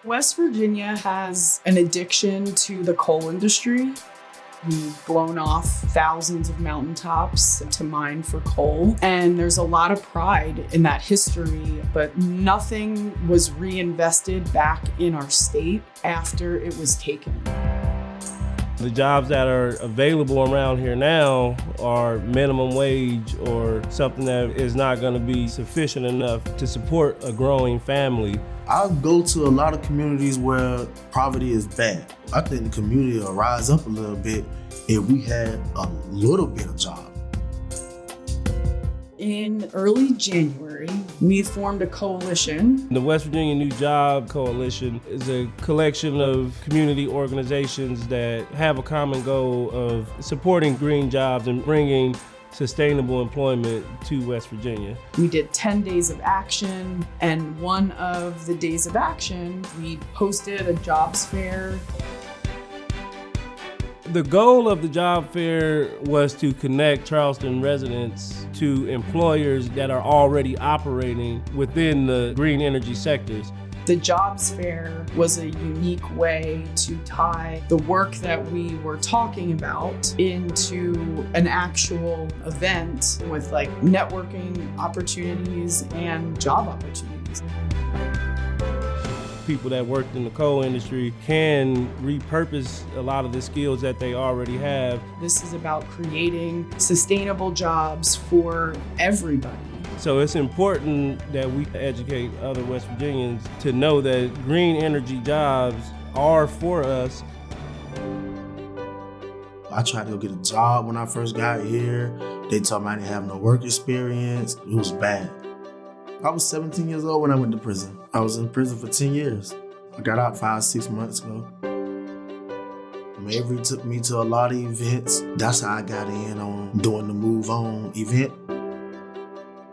West Virginia has an addiction to the coal industry. We've blown off thousands of mountaintops to mine for coal, and there's a lot of pride in that history, but nothing was reinvested back in our state after it was taken. The jobs that are available around here now are minimum wage or something that is not going to be sufficient enough to support a growing family. I go to a lot of communities where poverty is bad. I think the community will rise up a little bit if we had a little bit of job. In early January, we formed a coalition. The West Virginia New Job Coalition is a collection of community organizations that have a common goal of supporting green jobs and bringing sustainable employment to West Virginia. We did 10 days of action, and one of the days of action, we hosted a jobs fair. The goal of the job fair was to connect Charleston residents to employers that are already operating within the green energy sectors. The jobs fair was a unique way to tie the work that we were talking about into an actual event with like networking opportunities and job opportunities. People that worked in the coal industry can repurpose a lot of the skills that they already have. This is about creating sustainable jobs for everybody. So it's important that we educate other West Virginians to know that green energy jobs are for us. I tried to go get a job when I first got here. They told me I didn't have no work experience. It was bad. I was 17 years old when I went to prison. I was in prison for 10 years. I got out 5-6 months ago. Mavery took me to a lot of events. That's how I got in on doing the Move On event.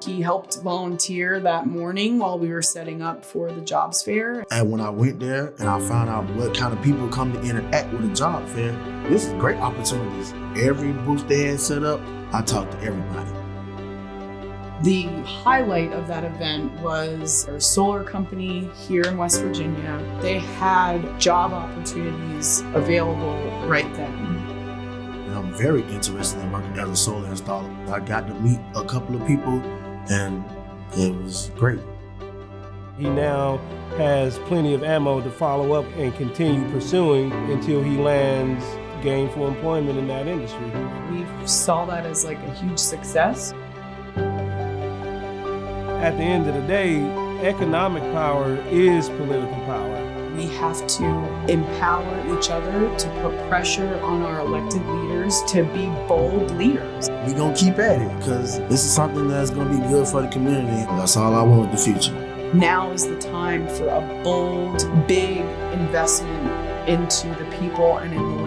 He helped volunteer that morning while we were setting up for the jobs fair. And when I went there and I found out what kind of people come to interact with a job fair, this is great opportunities. Every booth they had set up, I talked to everybody. The highlight of that event was a solar company here in West Virginia. They had job opportunities available right then. And I'm very interested in working as a solar installer. I got to meet a couple of people and it was great. He now has plenty of ammo to follow up and continue pursuing until he lands gainful employment in that industry. We saw that as like a huge success. At the end of the day, economic power is political power. We have to empower each other to put pressure on our elected leaders to be bold leaders. We're going to keep at it because this is something that's going to be good for the community. That's all I want in the future. Now is the time for a bold, big investment into the people and in the